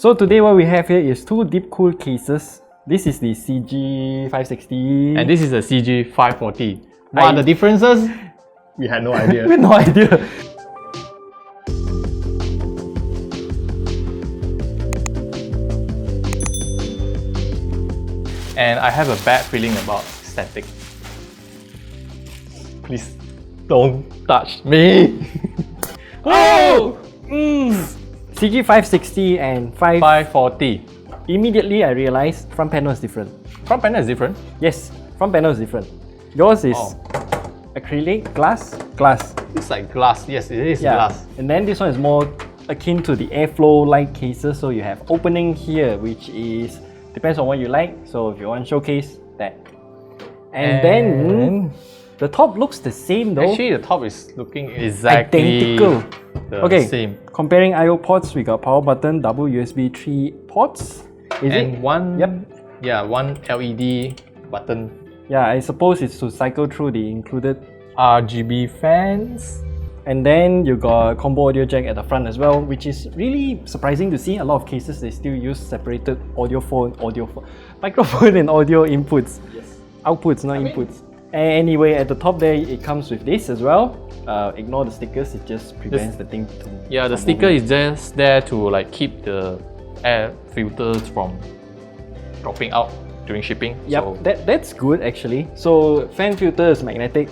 So today what we have here is two DeepCool cases. This is the CG560 and this is the CG540. What are the differences? We had no idea. We had no idea. And I have a bad feeling about static. Please don't touch me. Oh! CG560 and 540. Immediately I realized front panel is different. Front panel is different? Yes, front panel is different. Yours is acrylic, glass. It's like glass. Yes, it is glass. And then this one is more akin to the airflow light cases. So you have opening here, which is depends on what you like. So if you want showcase that. And then the top looks the same though. Actually, the top is looking exactly identical. The same. Comparing I/O ports, we got power button, double USB 3 ports. One one LED button. Yeah, I suppose it's to cycle through the included RGB fans. And then you got combo audio jack at the front as well, which is really surprising to see. A lot of cases they still use separated microphone and audio inputs. Yes. Outputs, not inputs. Anyway, at the top there, it comes with this as well. Ignore the stickers, it just prevents the thing to... Yeah, the sticker is just there to like keep the air filters from dropping out during shipping. Yep, so that's good actually. So fan filter is magnetic.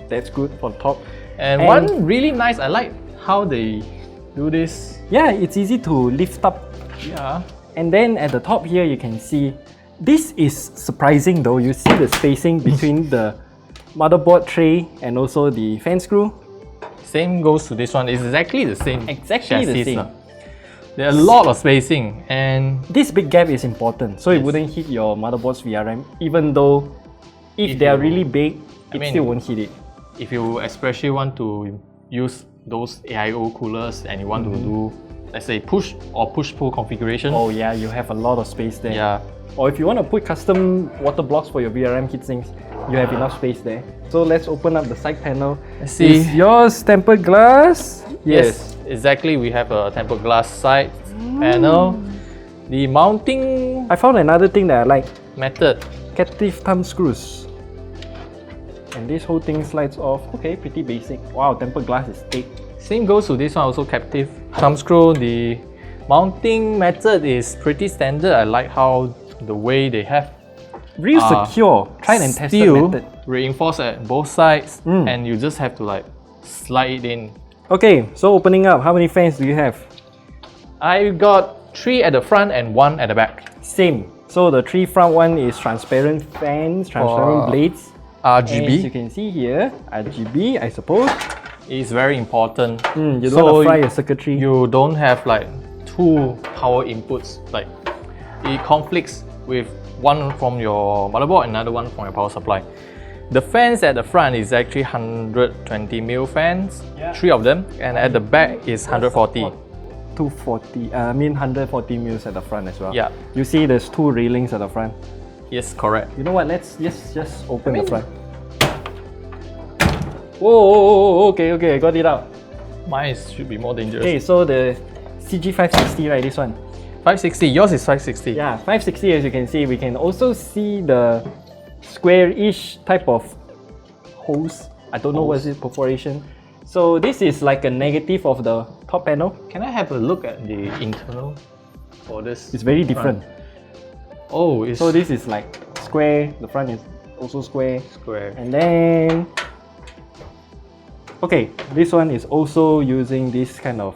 That's good for the top. And one really nice, I like how they do this. Yeah, it's easy to lift up. Yeah. And then at the top here, you can see, this is surprising though. You see the spacing between the motherboard tray and also the fan screw. Same goes to this one. It's exactly the same. Exactly the same. There are a lot of spacing, and this big gap is important, so it wouldn't hit your motherboard's VRM, even though if they are really big, it still won't hit it. If you especially want to use those AIO coolers and you want to do, let's say, push or push-pull configuration. Oh yeah, you have a lot of space there. Yeah. Or if you want to put custom water blocks for your VRM heatsinks, you have enough space there. So let's open up the side panel. Let's see. Is yours tempered glass? Yes, exactly. We have a tempered glass side panel. The mounting... I found another thing that I like. Method. Captive thumb screws. And this whole thing slides off. Okay, pretty basic. Wow, tempered glass is thick. Same goes to this one, also captive thumb screw. The mounting method is pretty standard. I like how the way they have real secure, tried and tested method. Reinforced at both sides, and you just have to like slide it in. Okay, so opening up, how many fans do you have? I got 3 at the front and 1 at the back. Same. So the 3 front one is transparent fans, transparent blades. RGB. As you can see here, RGB, I suppose. It's very important. You don't want to fry your circuitry. You don't have like 2 power inputs. Like it conflicts with one from your motherboard and another one from your power supply. The fans at the front is actually 120mm fans, 3 of them, and at the back is 140. 240, I mean 140mm at the front as well. Yeah. You see there's 2 railings at the front. Yes, correct. You know what, let's just open the front. Whoa, okay, I got it out. Mine should be more dangerous. Okay, so the CG560, right, this one? 560, yours is 560. Yeah, 560, as you can see, we can also see the square-ish type of hose. I don't know what is it, perforation. So this is like a negative of the top panel. Can I have a look at the internal for this? It's very different. Oh, it's... So this is like square, the front is also square. Square. And then... Okay, this one is also using this kind of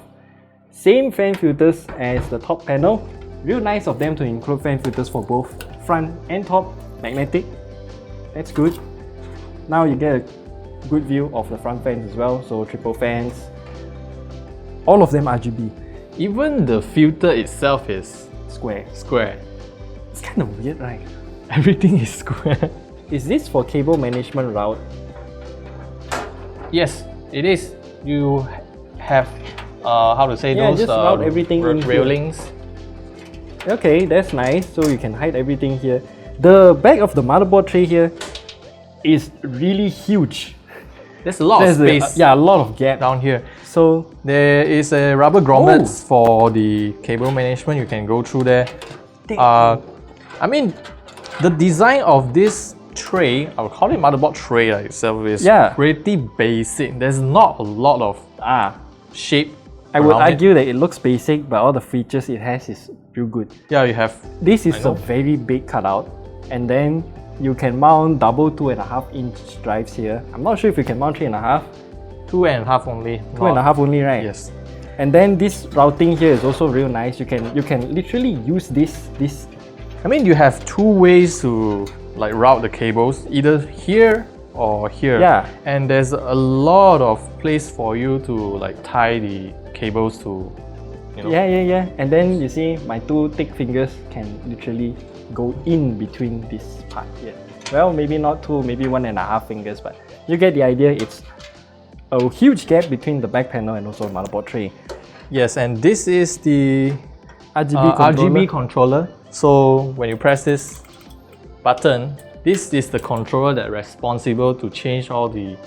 same fan filters as the top panel. Real nice of them to include fan filters for both front and top, magnetic. That's good. Now you get a good view of the front fans as well, so triple fans. All of them RGB. Even the filter itself is square. It's kind of weird, right? Everything is square. Is this for cable management route? Yes, it is. You have how to say those just route everything in railings. Okay, that's nice. So you can hide everything here. The back of the motherboard tray here is really huge. There's a lot of space. A lot of gap down here. So there is a rubber grommets for the cable management. You can go through there. I mean, the design of this tray, I would call it motherboard tray itself, is pretty basic. There's not a lot of shape. I would argue that it looks basic, but all the features it has is real good. Yeah, you have. This is a very big cutout, and then you can mount double 2.5-inch drives here. I'm not sure if you can mount 3.5. 2.5 only. 2.5 only, right? Yes. And then this routing here is also real nice. You can literally use this. I mean, you have two ways to like route the cables, either here or here. Yeah. And there's a lot of place for you to like tie the cables to, you know. Yeah. And then you see my two thick fingers can literally go in between this part here. Well, maybe not two, maybe 1.5 fingers, but you get the idea. It's a huge gap between the back panel and also the motherboard tray. Yes, and this is the Rgb controller. So when you press this button, this is the controller that's responsible to change all the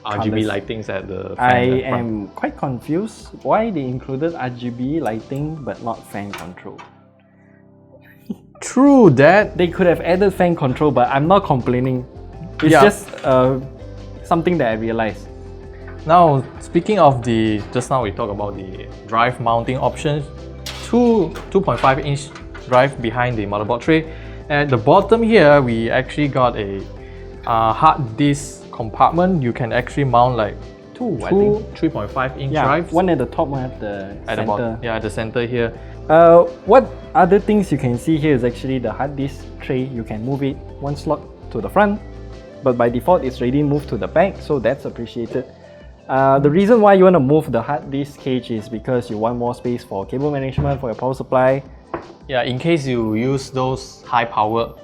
RGB lightings at the fan. I am quite confused why they included RGB lighting but not fan control. True that. They could have added fan control, but I'm not complaining. It's just something that I realized. Now, speaking of just now we talked about the drive mounting options. 2.5-inch drive behind the motherboard tray. At the bottom here, we actually got a hard disk compartment. You can actually mount like two 3.5-inch drives. One at the top, one at the center. At the center here. What other things you can see here is actually the hard disk tray. You can move it one slot to the front, but by default it's already moved to the back, so that's appreciated. The reason why you want to move the hard disk cage is because you want more space for cable management, for your power supply. Yeah, in case you use those high power,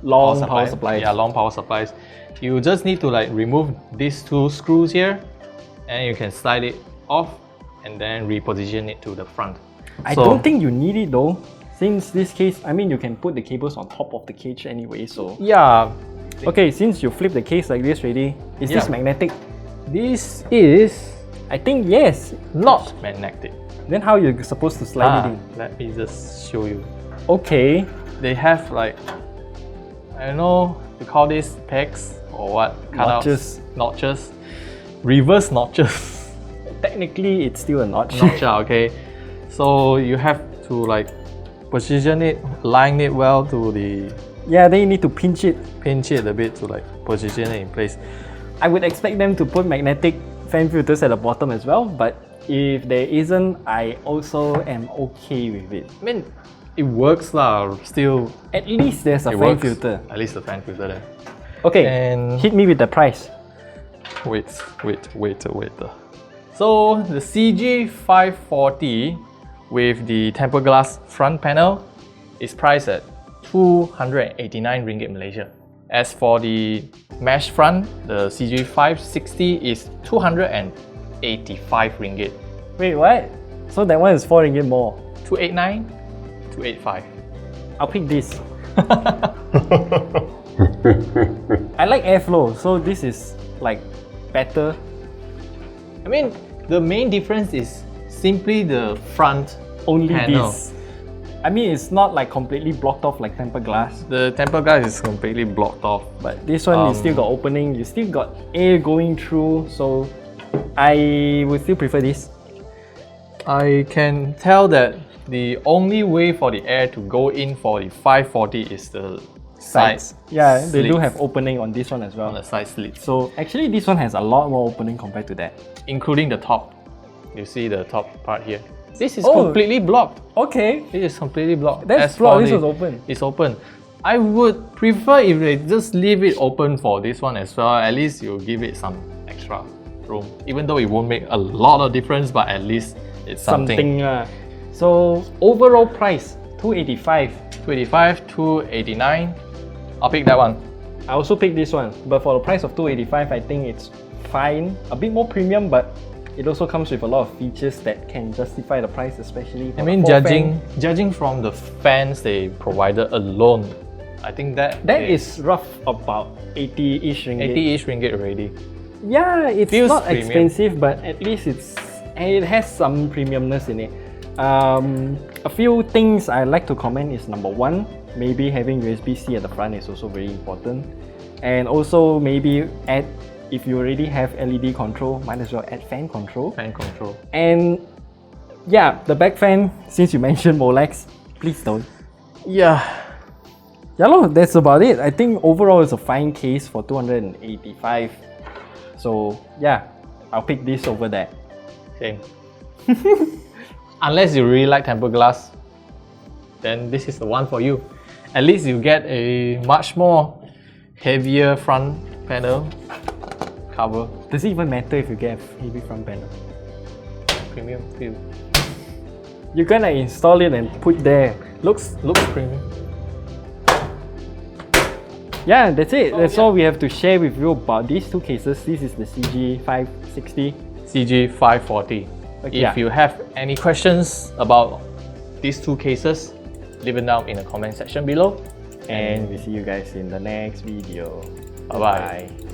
long power supplies. Yeah, long power supplies. You just need to like remove these two screws here, and you can slide it off and then reposition it to the front. I don't think you need it though, since this case, I mean, you can put the cables on top of the cage anyway, so... Yeah. Okay, since you flip the case like this already, is this magnetic? This is... I think yes. Not magnetic. Then how are you supposed to slide it in? Let me just show you. Okay. They have like, I don't know, you call this pegs or what? Notches. Notches. Reverse notches. Technically, it's still a notch. Okay. So you have to like position it, line it well to the... Yeah, then you need to pinch it. Pinch it a bit to like position it in place. I would expect them to put magnetic fan filters at the bottom as well, but if there isn't, I also am okay with it. I mean, it works lah, still. At least there's a fan filter. At least the fan filter there. Okay, and hit me with the price. Wait. So the CG540 with the tempered glass front panel is priced at 289 ringgit Malaysia. As for the mesh front, the CG560 is 285 ringgit. Wait, what? So that one is 4 ringgit more. 289, 285. I'll pick this. I like airflow, so this is like better. I mean, the main difference is simply the front only panel. This. I mean, it's not like completely blocked off like tempered glass. The tempered glass is completely blocked off. But this one is still got opening, you still got air going through, so I would still prefer this. I can tell that the only way for the air to go in for the 540 is the sides. Yeah, they do have opening on this one as well. On the side slits. So actually this one has a lot more opening compared to that. Including the top. You see the top part here. This is completely blocked. Okay. This is completely blocked. That's blocked, this was open. It's open. I would prefer if they just leave it open for this one as well. At least you give it some extra room. Even though it won't make a lot of difference, but at least it's something. So overall price, 285. 285, 289. I'll pick that one. I also picked this one, but for the price of 285, I think it's fine. A bit more premium, but it also comes with a lot of features that can justify the price, especially for judging from the fans they provided alone, I think that is rough about 80-ish ringgit. 80-ish ringgit already. Yeah, it's feels not premium. expensive, but at least it's and it has some premiumness in it. A few things I like to comment is number one, maybe having USB-C at the front is also very important. And also maybe add, if you already have LED control, might as well add fan control. Fan control. And yeah, the back fan, since you mentioned Molex, please don't. Yeah. Yeah, that's about it. I think overall it's a fine case for 285. So yeah, I'll pick this over that. Same. Unless you really like tempered glass, then this is the one for you. At least you get a much more heavier front panel cover. Does it even matter if you get a heavy front panel? Premium feel. You're gonna install it and put there. Looks premium. Yeah, that's it. That's all we have to share with you about these two cases. This is the CG560. CG540. Okay, If you have any questions about these two cases, leave it down in the comment section below. And we see you guys in the next video. Bye-bye.